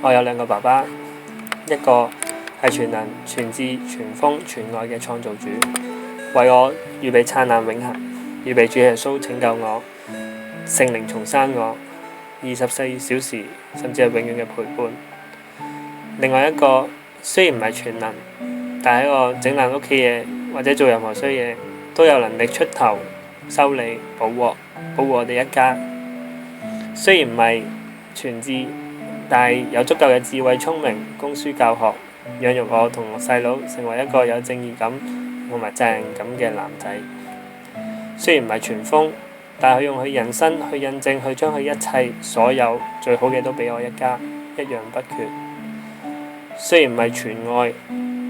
我有兩個爸爸，一個係全能、全智、全豐、全愛嘅創造主，為我預備燦爛永恆，預備主耶穌拯救我，聖靈重生我，24小時甚至係永遠嘅陪伴。另外一個雖然唔係全能，但係喺我整爛屋企嘢或者做任何衰嘢，都有能力出頭修理、保護我哋一家。雖然唔係全智，但係有足夠嘅智慧、聰明、供書教學，養育我同我細佬成為一個有正義感同埋責任感嘅男仔。雖然唔係全豐，但係佢用佢人生去印證，去將佢一切所有最好嘅都俾我一家，一樣不缺。雖然唔係全愛，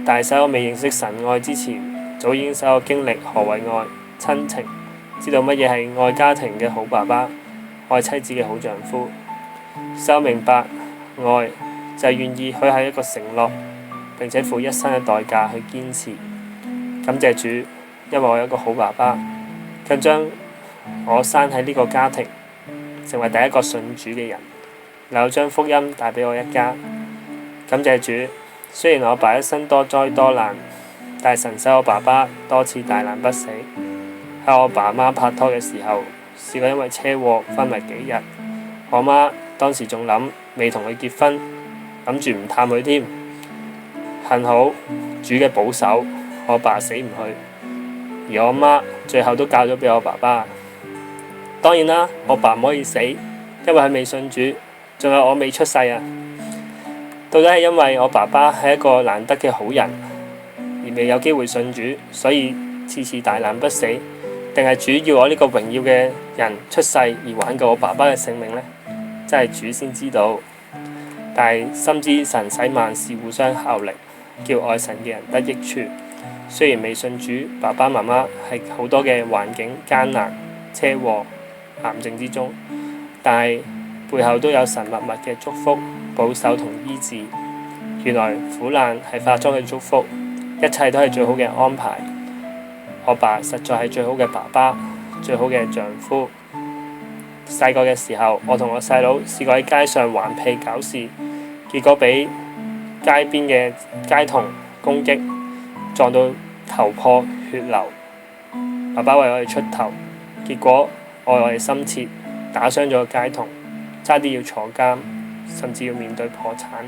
但係使我未認識神愛之前，早已經使我經歷何為愛、親情，知道乜嘢係愛家庭嘅好爸爸，愛妻子嘅好丈夫。使我明白愛就係願意許下一個承諾，並且付一生嘅代價去堅持。感謝主，因為我有一個好爸爸，更將我生喺呢個家庭，成為第一個信主嘅人，能夠將福音帶俾我一家。感謝主，雖然我爸一生多災多難，但係神使我爸爸多次大難不死。喺我爸媽拍拖嘅時候，試過因為車禍昏迷幾日，我媽當時仲諗未同佢結婚，諗住唔探佢添。幸好主嘅保守，我爸死唔去，而我媽最後都嫁咗俾我爸爸。當然啦，我爸唔可以死，因為佢未信主，仲有我未出世啊。到底係因為我爸爸係一個難得嘅好人，而未有機會信主，所以次次大難不死，定係主要我呢個榮耀嘅人出世而挽救我爸爸嘅性命呢？真係主先知道。但係深知神使萬事互相效力，叫愛神嘅人得益處。雖然未信主，爸爸媽媽係好多嘅環境艱難、車禍、癌症之中，但係背後都有神默默嘅祝福、保守同醫治。原來苦難係化妝嘅祝福，一切都係最好嘅安排。我爸實在係最好嘅爸爸，最好嘅丈夫。細個嘅時候，我同我細佬試過喺街上頑皮搞事，結果俾街邊嘅街童攻擊，撞到頭破血流。爸爸為我哋出頭，結果愛我哋深切，打傷咗個街童，差啲要坐監，甚至要面對破產。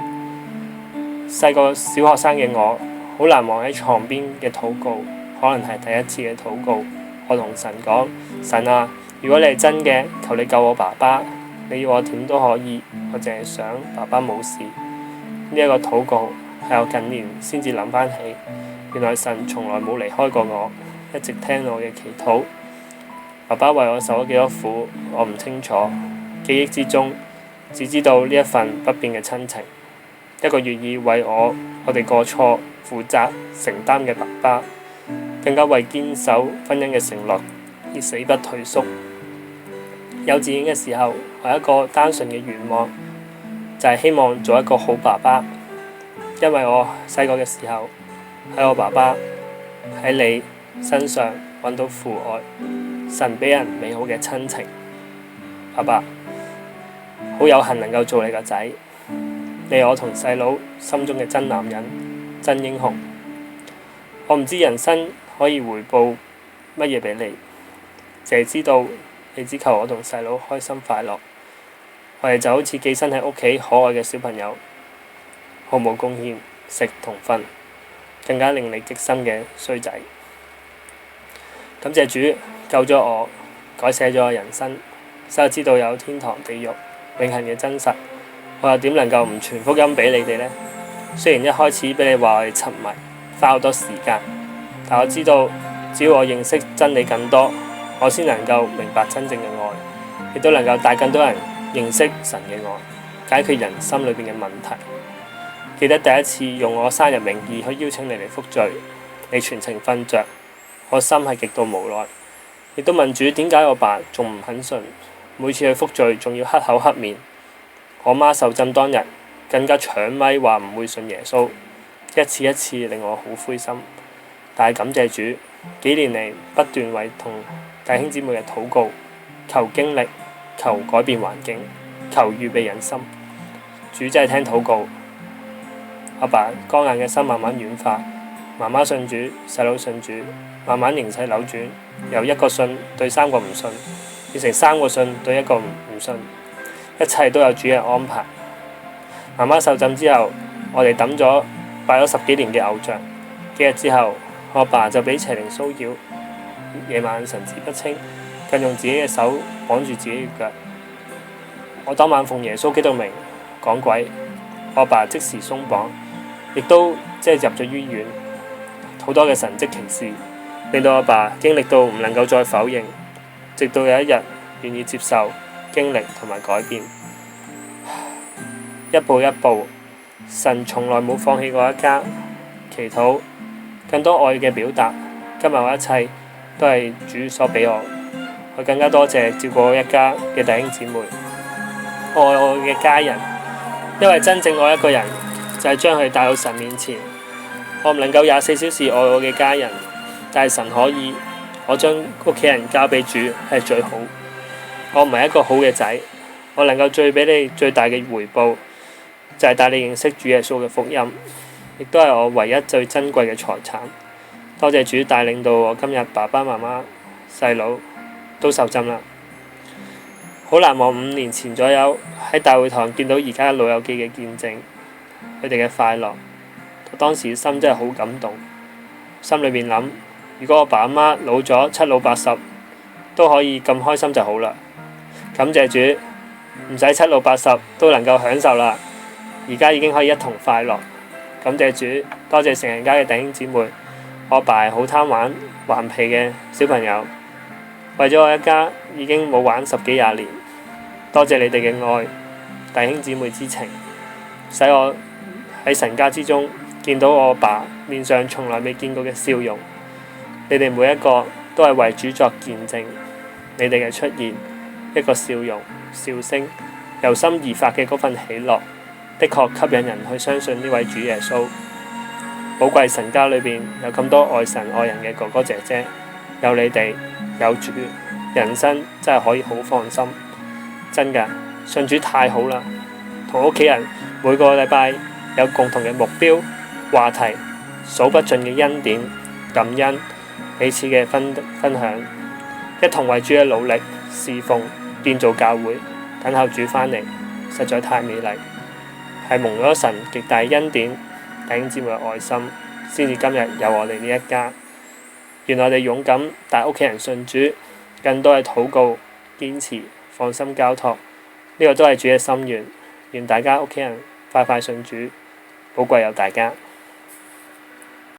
細個小學生嘅我，好難忘喺床邊嘅禱告，可能係第一次嘅禱告。我同神講：神啊，如果你係真嘅，求你救我爸爸。你要我點都可以，我淨係想爸爸冇事。呢一個禱告係我近年先至諗返起，原來神從來冇離開過我，一直聽我嘅祈禱。爸爸為我受咗幾多苦，我唔清楚，記憶之中只知道呢一份不變嘅親情，一個願意為我哋過錯負責承擔嘅爸爸，更加為堅守婚姻嘅承諾而死不退縮。幼稚園嘅時候，我有一個單純嘅願望，就係希望做一個好爸爸，因為我細個嘅時候喺我爸爸喺你身上揾到父愛，神俾人美好嘅親情。爸爸，好有幸能夠做你個仔，你係我同細佬心中嘅真男人、真英雄。我唔知人生可以回報乜嘢俾你，淨係知道你只求我同細佬開心快樂。我哋就好似寄生喺屋企可愛嘅小朋友，毫無貢獻，食同瞓，更加令你激心嘅衰仔。感謝主救咗我，改寫咗我人生，使我知道有天堂地獄永恆嘅真實。我又點能夠唔傳福音俾你哋呢？雖然一開始俾你話我哋沉迷，花好多時間，但我知道只要我認識真理更多，我先能夠明白真正嘅愛，亦都能夠帶更多人認識神嘅愛，解決人心裏邊嘅問題。記得第一次用我生日名義去邀請你嚟復聚，你全程瞓着，我心係極度無奈，亦都問主點解我爸仲唔肯信，每次去復聚仲要黑口黑面。我媽受浸當日更加搶咪話唔會信耶穌，一次一次令我好灰心。但係感謝主，幾年嚟不斷為同弟兄姊妹嘅禱告，求經歷，求改變環境，求預備人心。主真係聽禱告。阿爸剛硬嘅心慢慢軟化，媽媽信主，細佬信主，慢慢形勢扭轉，由一個信對三個唔信，變成三個信對一個唔信，一切都有主嘅安排。媽媽受浸之後，我哋抌咗拜咗10幾年嘅偶像，幾日之後，我阿爸就俾邪靈騷擾，夜晚神志不清，更用自己嘅手綁住自己嘅腳。我當晚奉耶穌基督名趕鬼，我阿爸即時鬆綁，亦都即係入咗醫院。好多嘅神蹟奇事，令到阿爸經歷到唔能夠再否認，直到有一日願意接受經歷同埋改變。一步一步，神從來冇放棄過一家。祈禱更多愛嘅表達，今日我一切都係主所俾我。我更加多謝照顧我一家嘅弟兄姊妹，愛我嘅家人，因為真正愛一個人就係將佢帶到神面前。我唔能夠24小時愛我嘅家人，但係神可以。我將屋企人交俾主係最好。我唔係一個好嘅仔，我能夠最俾你最大嘅回報就係帶你認識主耶穌嘅福音，亦都係我唯一最珍貴嘅財產。多謝主帶領到我今日爸爸媽媽細佬都受浸啦。好難忘5年前左右喺大會堂見到而家老友記嘅見證，佢哋嘅快樂，當時心真係好感動。心裏面諗，如果我爸阿媽老咗7老80都可以咁開心就好啦。感謝主，唔使7老80都能夠享受啦。而家已經可以一同快樂。感謝主，多謝成人家嘅弟兄姊妹。我阿爸係好貪玩頑皮嘅小朋友，為咗我一家已經冇玩10幾20年。多謝你哋嘅愛，弟兄姊妹之情，使我喺神家之中見到我阿爸面上從來未見過嘅笑容。你哋每一個都係為主作見證，你哋嘅出現，一個笑容、笑聲，由心而發嘅嗰份喜樂，的確吸引人去相信呢位主耶穌。寶貴神家裏邊有咁多愛神愛人嘅哥哥姐姐，有你哋，有主，人生真係可以好放心。真㗎，信主太好啦！同屋企人每個禮拜有共同嘅目標、話題，數不盡嘅恩典、感恩，彼此嘅分享，一同為主嘅努力侍奉建造教會，等候主返嚟，實在太美麗，係蒙咗神極大恩典，弟兄姊妹嘅愛心，先至今日有我哋呢一家。願我哋勇敢帶屋企人信主，更多嘅禱告、堅持、放心交託，呢個都係主嘅心願。願大家屋企人快快信主，寶貴有大家。